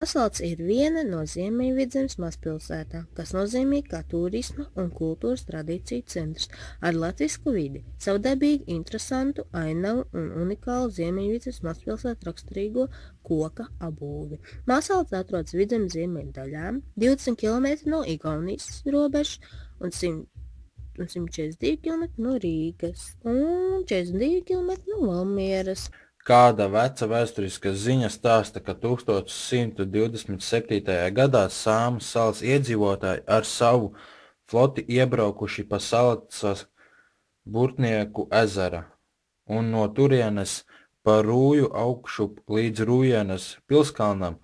Masalts ir viena no Ziemeļvidzemes mazpilsētām, kas nozīmīga kā turisma un kultūras tradīciju centrs ar latvisku vidi, savu dabīgi interesantu ainavu un unikālu Ziemeļvidzemes mazpilsētu raksturīgo koka apbūvi. Masalts atrodas Vidzemes ziemeļu daļā, 20 km no Igaunijas robežas un 142 km no Rīgas un 42 km no Valmieras. Kāda veca vēsturiska ziņa stāsta, ka 1127. gadā Sāmas salas iedzīvotāji ar savu floti iebraukuši pa Salacas Burtnieku ezera un no turienes pa Rūju augšup līdz Rūjenes pilskalnam,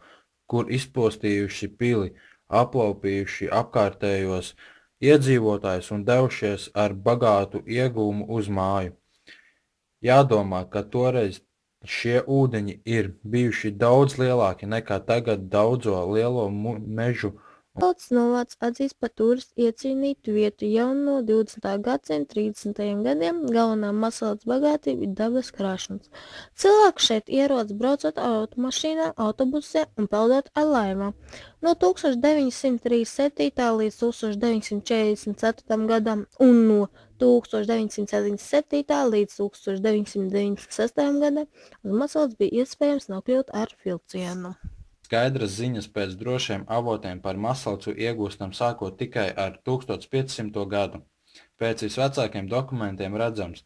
kur izpostījuši pili, aplaupījuši apkārtējos iedzīvotājus un devušies ar bagātu iegūmu uz māju. Jādomā, ka toreiz šie ūdeņi ir bijuši daudz lielāki nekā tagad daudzo lielo mežu. Masaltas novads atzīst par turistu iecienītu vietu jau no 20. gadsimta 30. gadiem. Galvenā Masaltas bagātība ir dabas krāšanas. Cilvēki šeit ierodas braucot automašīnā, autobusē un peldot ar laivām. No 1937. līdz 1944. gadam un no 1977. līdz 1996. gadam uz Masaltas bija iespējams nokļūt ar vilcienu. Skaidras ziņas pēc drošiem avotiem par Masalcu iegūstam sākot tikai ar 1500. gadu. Pēc visvecākiem dokumentiem redzams,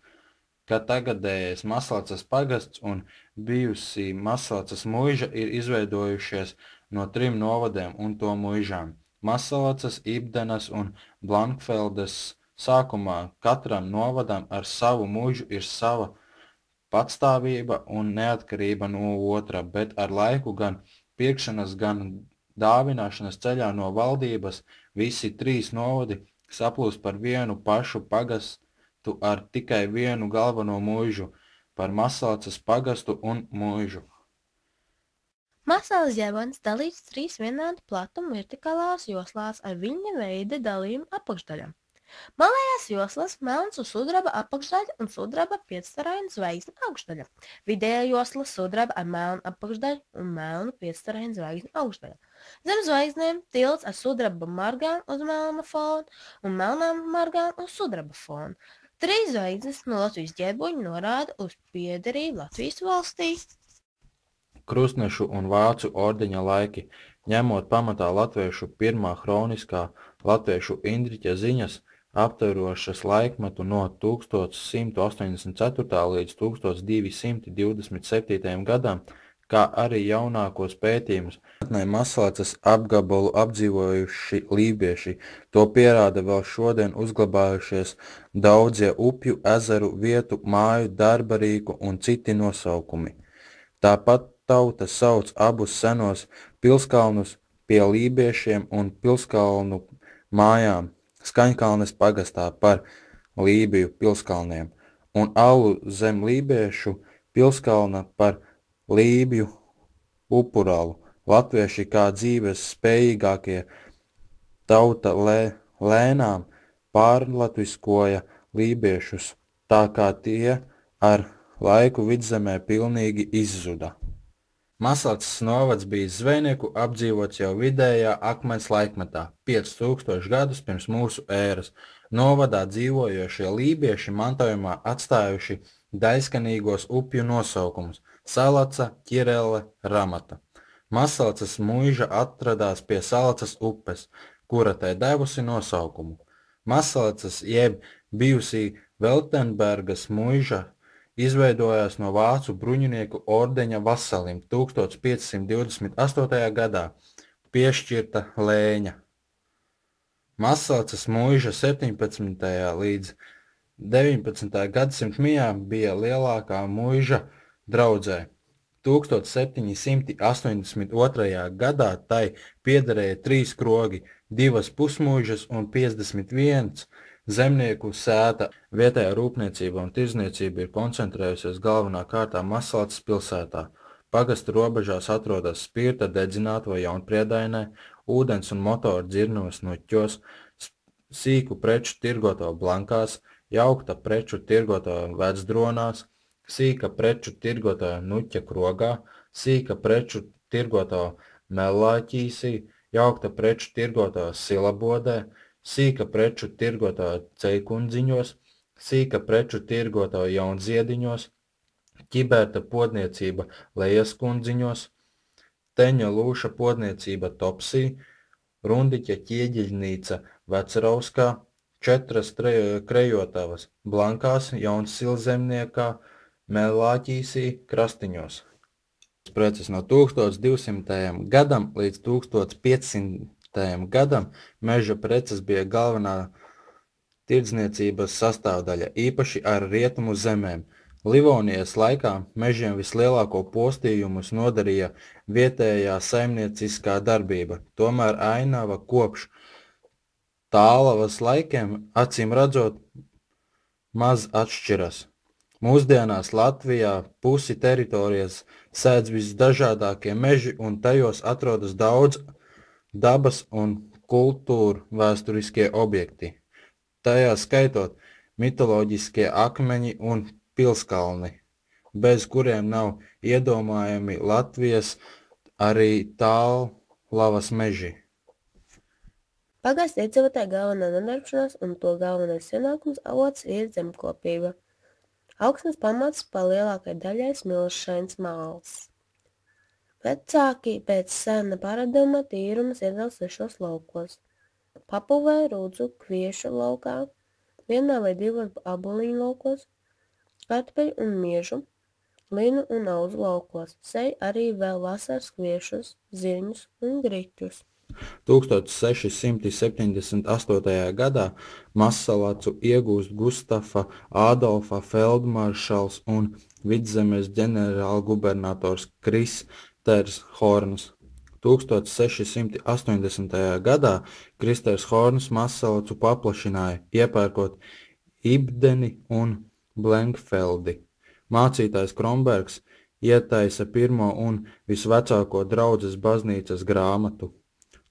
ka tagadējais Masalcas pagasts un bijusī Masalcas muiža ir izveidojušies no 3 novadiem un to muižām – Masalcas, Ibdenas un Blankfeldes. Sākumā katram novadam ar savu muižu ir sava patstāvība un neatkarība no otra, bet ar laiku gan pirkšanas, gan dāvināšanas ceļā no valdības visi 3 novadi saplūst par vienu pašu pagastu ar tikai vienu galveno muižu, par Masalcas pagastu un muižu. Masalas ģerbons dalīts 3 vienādu platuma vertikālās joslās ar viļņa veida dalījumu apakšdaļām. Malējās joslas melns un sudraba apakšdaļa un sudraba piecstaraina zvaigzne augšdaļa. Vidējā josla sudraba ar melnu apakšdaļu un melnu piecstaraina zvaigzne augšdaļa. Zem zvaigznēm tilts ar sudraba margām uz melna fona un melnām margām uz sudraba fona. 3 zvaigznes no Latvijas ģerboņa norāda uz piederību Latvijas valstī. Krustnešu un vācu ordeņa laiki, ņemot pamatā latviešu pirmā hroniskā latviešu Indriķa ziņas, aptverošas laikmetu no 1184. līdz 1227. gadam, kā arī jaunākos pētījumus. Masalcas apgabalu apdzīvojuši lībieši, to pierāda vēl šodien uzglabājušies daudzie upju, ezeru, vietu, māju, darba rīku un citi nosaukumi. Tāpat tauta sauc abus senos pilskalnus pie lībiešiem un pilskalnu mājām Skaņkalnes pagastā par Lībiju pilskalniem un alu zem lībiešu pilskalna par Lībiju upuralu. Latvieši kā dzīves spējīgākie tauta lēnām pārlatviskoja lībiešus, tā kā tie ar laiku vidzemē pilnīgi izzuda. Masalcas novads bija zvejnieku apdzīvots jau vidējā akmens laikmetā, 5000 gadus pirms mūsu ēras. Novadā dzīvojošie lībieši mantojumā atstājuši daļskanīgos upju nosaukumus – Salaca, Ķirele, Ramata. Masalcas muiža atradās pie Salacas upes, kura tai devusi nosaukumu. Masalcas jeb bijusī Veltenbergas muiža izveidojās no vācu bruņinieku ordeņa vasalim 1528. gadā, piešķirta Lēņa. Masalcas muiža 17. līdz 19. gadsimta mijā bija lielākā muiža draudzē. 1782. gadā tai piederēja 3 krogi, 2 pusmuižas un 51 zemnieku sēta. Vietējā rūpniecība un tirdzniecība ir koncentrējusies galvenā kārtā Masalcas pilsētā. Pagasta robežās atrodas spirta dedzinātava Jaunpriedainē, ūdens un motoru dzirnavas Noķos, sīku preču tirgotava Blankās, jaukta preču tirgotava Vecdronās, sīka preču tirgotava Nuķa Krogā, sīka preču tirgotava Mellāķīsī, jaukta preču tirgotāja Silabodē, sīka preču tirgotāja Ceļkundziņos, sīka preču tirgotāja Jaunziediņos, ķiberta podniecība Lejaskundziņos, Teņa Lūša podniecība Topsī, Rundiķa ķieģeļnīca Vecrauskā, 4 krejotavas Blankās, Jaunsilzemniekā, Mellāķīsī, Krastiņos. Preces no 1200. gadam līdz 1500. gadam meža preces bija galvenā tirdzniecības sastāvdaļa, īpaši ar rietumu zemēm. Livonijas laikā mežiem vislielāko postījumus nodarīja vietējā saimnieciskā darbība, tomēr ainava kopš Tālavas laikiem acīm redzot maz atšķiras. Mūsdienās Latvijā pusi teritorijas sēdz visdažādākie meži un tajos atrodas daudz dabas un kultūru vēsturiskie objekti, tajā skaitot mitoloģiskie akmeņi un pilskalni, bez kuriem nav iedomājami Latvijas arī Tālavas meži. Pagasta iedzīvotāja galvenā nodarbšanās un to galvenais ienākums avots ir zemkopība. Augsnes pamats pa lielākai daļai smilšains māls. Vecāki pēc sena paraduma tīrumus iedala 6 laukos – Papuvē, Rudzu, Kviešu laukā, 1 vai 2 aboliņu laukos, kartupeļu un miežu, linu un auzu laukos, sej arī vēl vasaras kviešus, zirņus un griķus. 1678. gadā Mazsalacu iegūst Gustafa Ādolfa feldmaršals un Vidzemes ģenerālgubernators Kristers Horns. 1680. gadā Kristers Horns Mazsalacu paplašināja, iepērkot Ibdeni un Blenkfeldi. Mācītājs Krombergs ietaisa pirmo un visvecāko draudzes baznīcas grāmatu.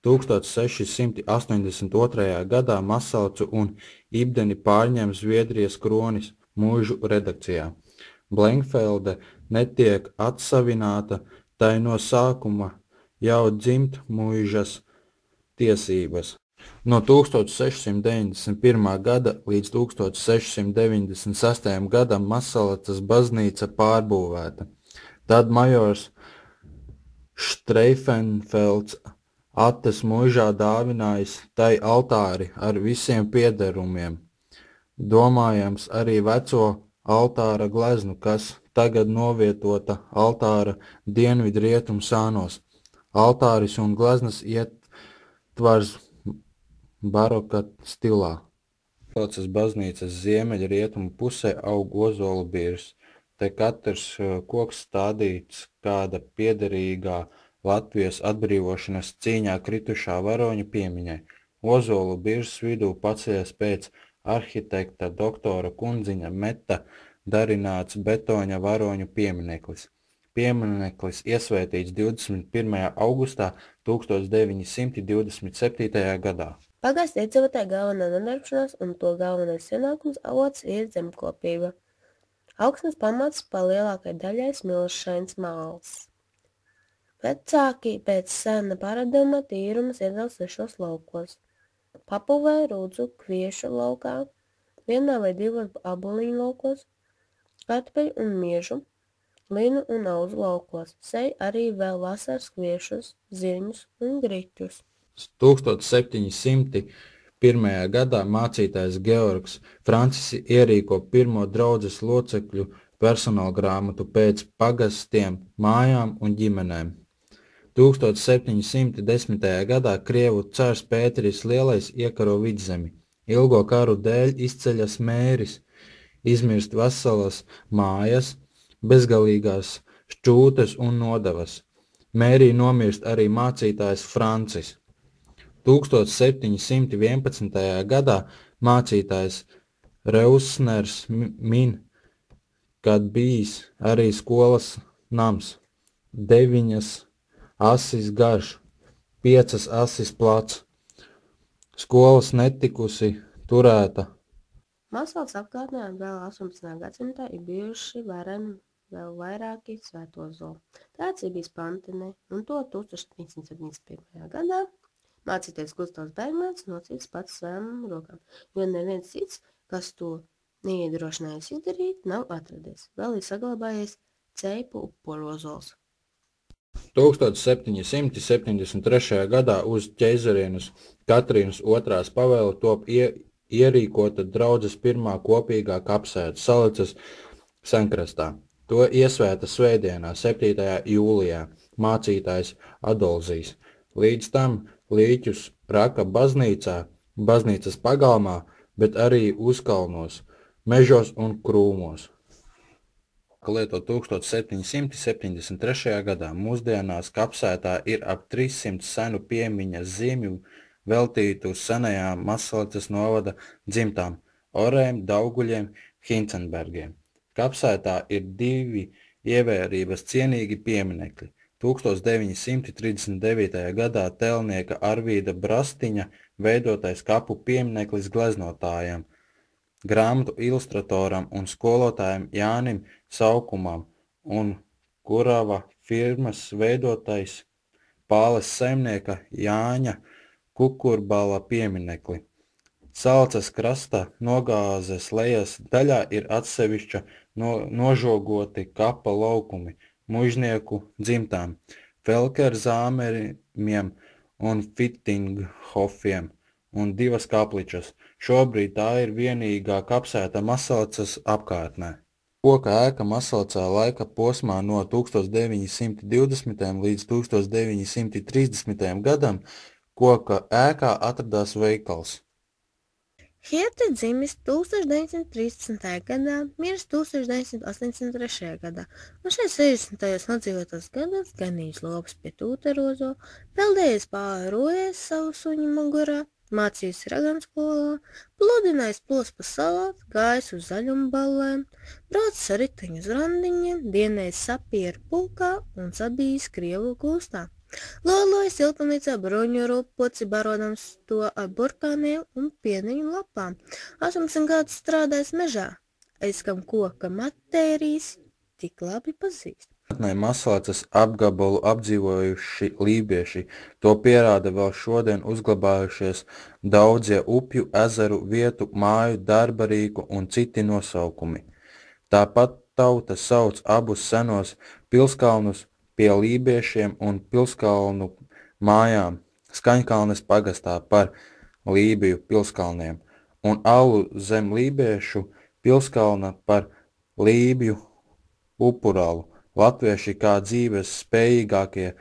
1682. gadā Mazsalacu un Ibdeni pārņem Zviedrijas kronis mūžu redakcijā. Blenkfelde netiek atsavināta, tai no sākuma jau dzimt mūžas tiesības. No 1691. gada līdz 1696. gadam Mazsalacas baznīca pārbūvēta. Tad majors Streifenfelds Ates mūžā dāvinājis tai altāri ar visiem piederumiem, domājams arī veco altāra gleznu, kas tagad novietota altāra dienvidrietumu sānos. Altāris un gleznas ietvars baroka stilā. Mazsalacas baznīcas ziemeļrietumu pusē aug ozolu birs. Te katrs koks stādīts kāda piederīgā Latvijas atbrīvošanas cīņā kritušā varoņa piemiņai. Ozolu birzas vidū paceļas pēc arhitekta doktora Kundziņa Meta darināts betoņa varoņu piemineklis. Piemineklis iesvētīts 21. augustā 1927. gadā. Pagasta iedzīvotāja galvenā nodarbšanās un to galvenais ienākums avots ir zemkopība. Augsnes pamats pa lielākai daļai smilšains māls. Vecāki pēc sena paraduma tīrumus iedala 6 laukos – Papuvē, Rudzu, Kviešu laukā, 1 vai 2 aboliņu laukos, kartupeļu un miežu, linu un auzu laukos, sej arī vēl vasaras kviešus, zirņus un griķus. 1701. gadā mācītājs Georgs Francis ierīko pirmo draudzes locekļu personāla grāmatu pēc pagastiem, mājām un ģimenēm. 1710. gadā Krievu cars Pēteris Lielais iekaro Vidzemi. Ilgo karu dēļ izceļas Mēris, izmirst veselas mājas, bezgalīgās šķūtes un nodevas. Mērī nomirst arī mācītājs Francis. 1711. gadā mācītājs Reusners min, kad bijis arī skolas nams, 9 asis garš, 5 asis plats. Skolas netikusi turēta. Mazsalaces apkārtnē vēl 18. gadsimtā ir bijuši vareni vēl vairāki svētozoli. Tāds ir bijis Pantenē, un to 1771. gadā mācīties Gustavs Bergmans nocīts pats savām rokām, jo neviens cits, kas to neiedrošinājis izdarīt, nav atradies. Vēl ir saglabājies ceipu uporozols. 1773. gadā uz ķeizarienes Katrīnas II pavēle top ierīkota draudzes pirmā kopīgā kapsēta Salicas senkrastā. To iesvēta svētdienā, 7. jūlijā, mācītājs Adolzijs. Līdz tam līķus raka baznīcā, baznīcas pagalmā, bet arī uzkalnos, mežos un krūmos. Lietot 1773. gadā. Mūsdienās kapsētā ir ap 300 senu piemiņas zīmju veltītu senajām Masalicas novada dzimtām Orēm, Dauguļiem, Hincenbergiem. Kapsētā ir 2 ievērības cienīgi pieminekļi. 1939. gadā tēlnieka Arvīda Brastiņa veidotais kapu piemineklis gleznotājam, grāmatu ilustratoram un skolotājam Jānim Saukumam un Kurava firmas veidotais Pāles saimnieka Jāņa Kukurbala pieminekli. Salcas krasta nogāzes lejas daļā ir atsevišķa nožogoti kapa laukumi mužnieku dzimtām, Felkerzāmeriem un Fittinghofiem un 2 kapličas. Šobrīd tā ir vienīgā kapsēta Masalicas apkārtnē. Koka ēka Masalicā laika posmā no 1920. līdz 1930. gadam koka ēkā atradās veikals. Hirte dzimis 1913. gadā, miris 1983. gadā, un šeit 60. nodzīvotos gados ganījis lopus pie Tūterozo, peldējies pārojies savu suņu mugurā, mācījis raganu skolā, pludinājis plos pa salāt, gājis uz zaļumballēm, braucis ar riteņu uz randiņiem, dienējis sapieru pulkā un sabijis Krievu gūstā. Loloja siltumnīcā bruņu rupoci, barodams to ar burkāniem un pieniņu lapām. 18 gadus strādājis mežā, aiz kam koka matērijas tik labi pazīst. Masalicas apgabalu apdzīvojuši lībieši, to pierāda vēl šodien uzglabājušies daudzie upju, ezeru, vietu, māju, darba rīku un citi nosaukumi. Tāpat tauta sauc abus senos pilskalnus pie lībiešiem un pilskalnu mājām Skaņkalnes pagastā par Lībiju pilskalniem un alu zem lībiešu pilskalna par Lībiju upuralu. Latvieši kā dzīves spējīgākie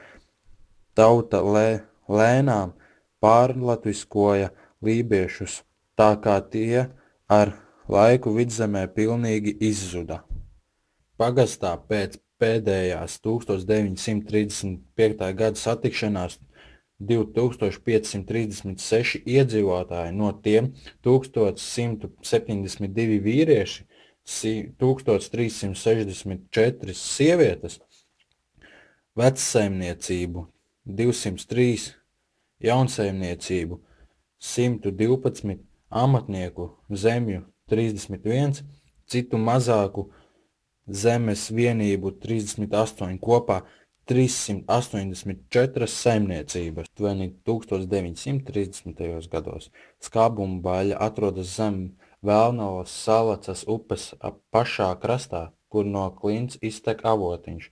tauta lēnām pārlatviskoja lībiešus, tā kā tie ar laiku vidzemē pilnīgi izzuda. Pagastā pēc pēdējās 1935. gada satikšanās 2536 iedzīvotāji, no tiem 1172 vīrieši, 1364 sievietes, vecsaimniecību 203, jaunsaimniecību 112, amatnieku zemju 31, citu mazāku zemes vienību 38, kopā 384 saimniecības. 1930. gados Skābumbaļa atrodas zem Vēlnavas Salacas upes pašā krastā, kur no klints iztek avotiņš.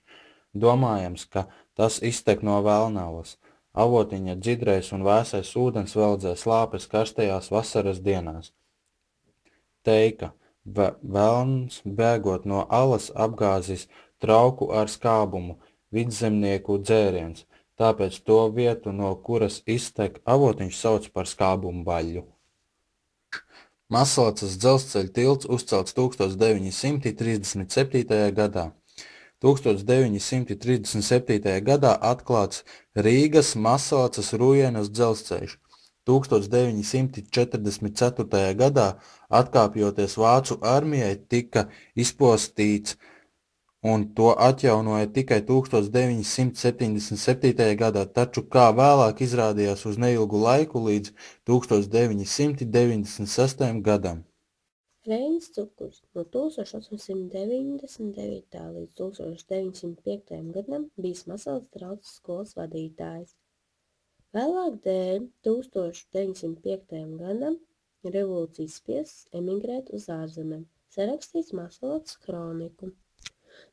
Domājams, ka tas iztek no Vēlnavas. Avotiņa dzidrais un vēsais ūdens veldzē slāpes karstajās vasaras dienās. Teika, Velns bēgot no alas apgāzis trauku ar skābumu, vidzemnieku dzēriens, tāpēc to vietu, no kuras iztek avotiņš, sauc par Skābumbaļu. Masalicas dzelzceļa tilts uzcelts 1937. gadā. 1937. gadā atklāts Rīgas Masalicas Rujienas dzelzceļš. 1944. gadā, atkāpjoties Vācu armijai, tika izpostīts un to atjaunoja tikai 1977. gadā, taču kā vēlāk izrādījās uz neilgu laiku līdz 1996. gadam. Reinis Cukurs no 1899. līdz 1905. gadam bijis Masalas draudzes skolas vadītājs. Vēlāk dēļ 1905. gadam revolūcijas spiests emigrēt uz ārzemēm, sarakstīts Masalas kroniku.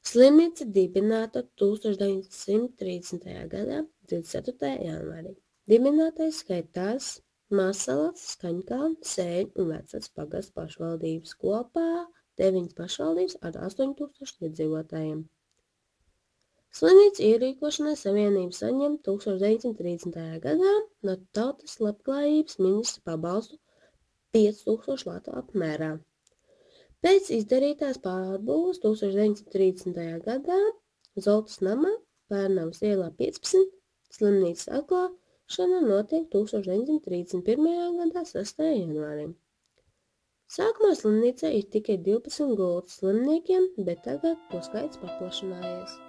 Slimnīca dibināta 1930. gadā 24. janvārī. Dibinātais skaitās Masalas, Skaņkalna, Sēļu un Vecas pagastu pašvaldības, kopā 9 pašvaldības ar 8000 iedzīvotājiem. Slimnīca ierīkošanai savienība saņem 1930. gadā no Tautas labklājības ministra pabalstu 5000 latu apmērā. Pēc izdarītās pārbūves 1930. gadā Zoltas namā, Pērnavas ielā 15, slimnīcas atklāšana notiek 1931. gadā 6. janvārī. Sākumā slimnīcā ir tikai 12 gultas slimniekiem, bet tagad to skaits paplašinājies.